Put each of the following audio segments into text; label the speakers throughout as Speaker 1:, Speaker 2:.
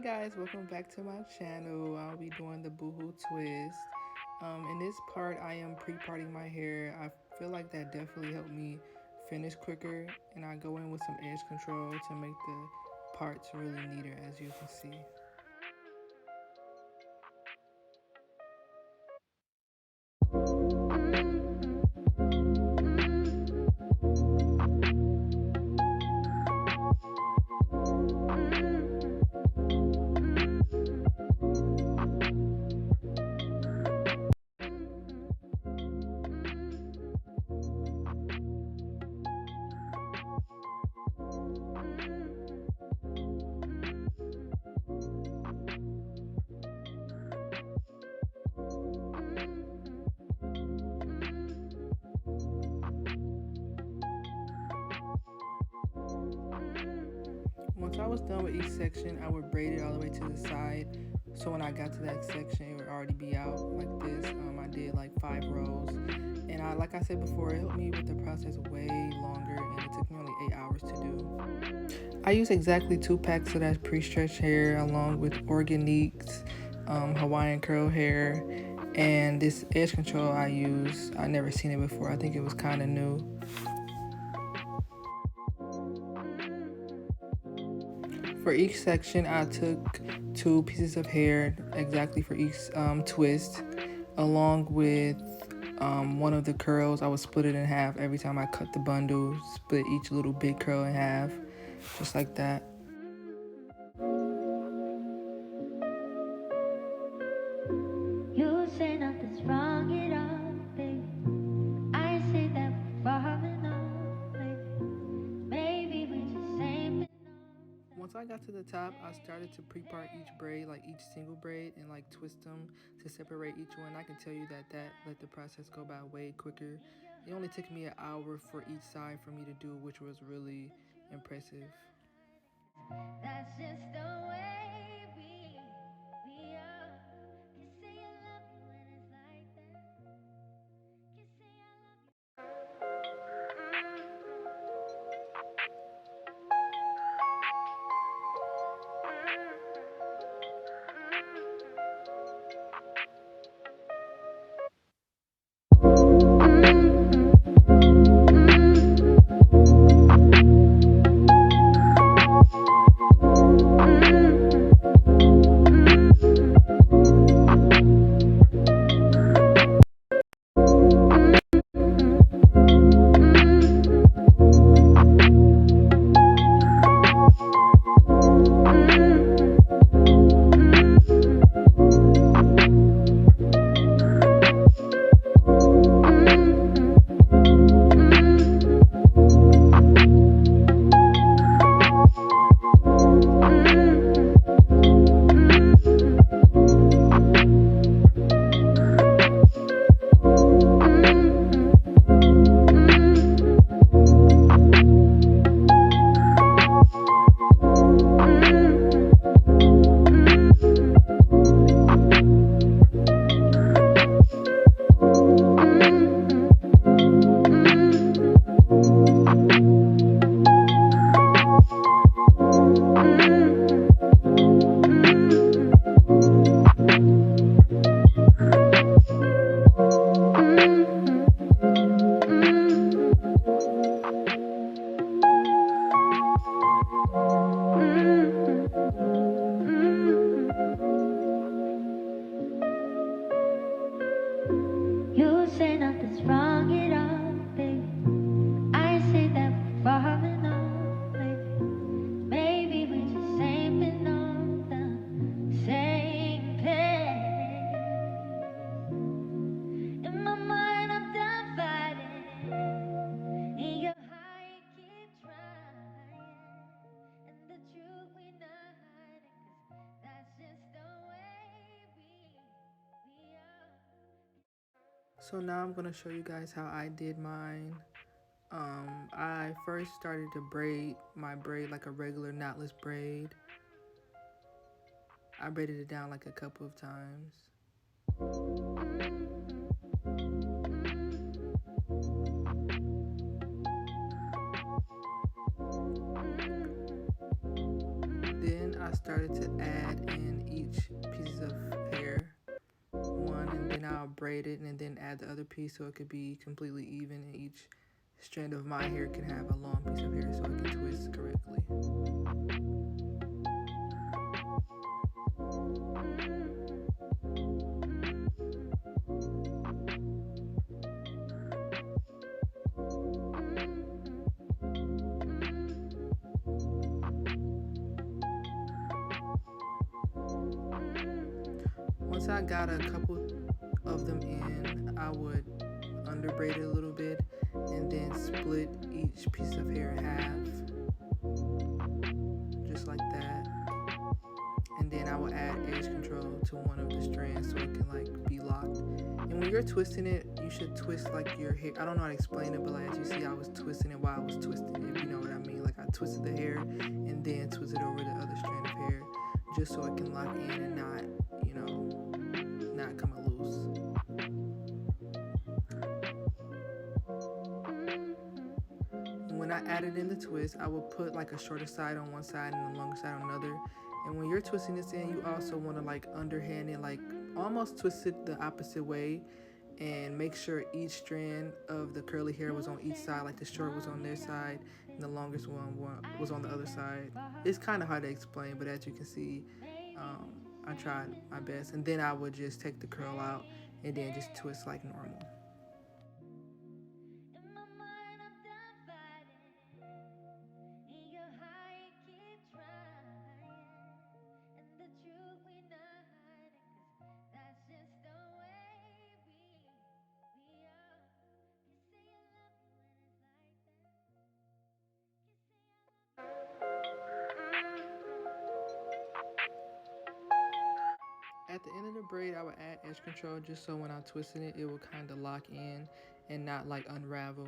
Speaker 1: Guys, welcome back to my channel. I'll be doing the Boohoo twist. In this part, I am pre-parting my hair. I feel like that definitely helped me finish quicker, and I go in with some edge control to make the parts really neater, as you can see. Once I was done with each section, I would braid it all the way to the side. So when I got to that section, it would already be out like this. I did like 5 rows. And like I said before, it helped me with the process way longer, and it took me only 8 hours to do. I use exactly 2 packs of that pre-stretched hair along with Organique's Hawaiian curl hair. And this edge control I use, I never seen it before. I think it was kind of new. For each section, I took 2 pieces of hair exactly for each twist, along with one of the curls. I would split it in half every time I cut the bundle, split each little big curl in half, just like that.
Speaker 2: You say nothing's wrong at all, baby. I say that we're falling off, baby. Maybe we just ain't been on.
Speaker 1: Once I got to the top, I started to pre-part each braid, like each single braid, and like twist them to separate each one. I can tell you that let the process go by way quicker. It only took me an hour for each side for me to do, which was really impressive.
Speaker 2: That's just the way we are. You say I love you when it's like that. You say I love you. You say nothing's wrong at all, baby. I say that we're falling off, baby. Maybe we just ain't been on the same page. In my mind, I'm done fighting. In your heart, you keep trying. And the truth we not hiding, 'cause that's just the way we are.
Speaker 1: So now I'm going to show you guys how I did mine. I first started to braid my braid like a regular knotless braid. I braided it down like a couple of times. Then then I started to add in each piece of hair, one, and then I'll braid it and then add the other piece so it could be completely even, and each strand of my hair can have a long piece of hair so it can twist correctly. Once I got a couple of them in, I would under braid it a little bit and then split each piece of hair in half, just like that. And then I will add edge control to one of the strands so it can like be locked. And when you're twisting it, you should twist like your hair. I don't know how to explain it, but like as you see, I was twisting it while I was twisting it, if you know what I mean. Like I twisted the hair and then twisted over the other strand of hair just so it can lock in and not, not come loose. When I added in the twist, I will put like a shorter side on one side and a longer side on another. And when you're twisting this in, you also want to like underhand it, like almost twist it the opposite way, and make sure each strand of the curly hair was on each side, like the short was on their side and the longest one was on the other side. It's kind of hard to explain, but as you can see, I tried my best. And then I would just take the curl out and then just twist like normal. At the end of the braid, I would add edge control just so when I'm twisting it, it will kind of lock in and not like unravel.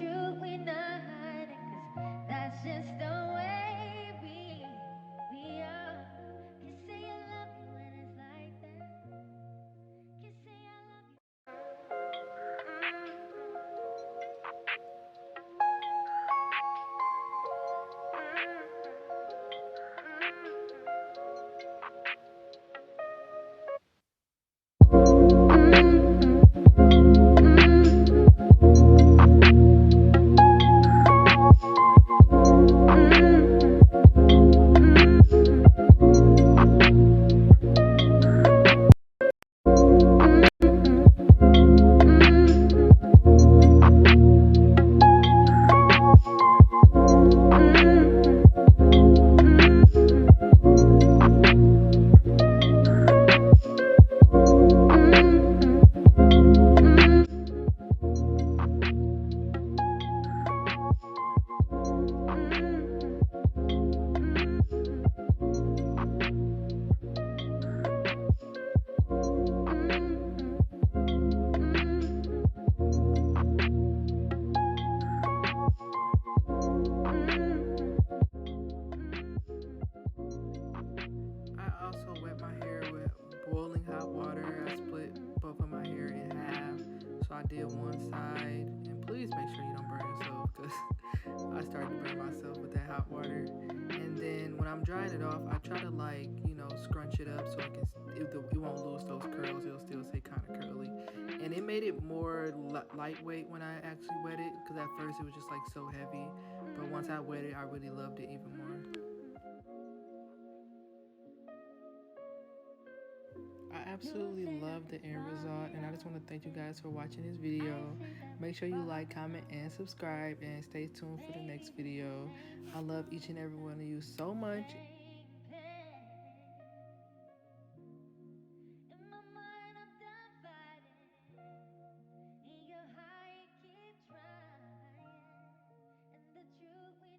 Speaker 2: truth we not hiding, 'cause that's just the way we are. Can say I love you when it's like that. Can say I love you.
Speaker 1: I also wet my hair with boiling hot water. I split both of my hair in half. So I did one side. And please make sure you don't burn yourself because I started to burn myself with that hot water. And then when I'm drying it off, I try to scrunch it up so I can it won't lose those curls. It'll still stay kind of curly. And it made it more lightweight when I actually wet it because at first it was just like so heavy. But once I wet it, I really loved it even more. I absolutely love the end result, and I just want to thank you guys for watching this video. Make sure you like, comment, and subscribe, and stay tuned for the next video. I love each and every one of you so much,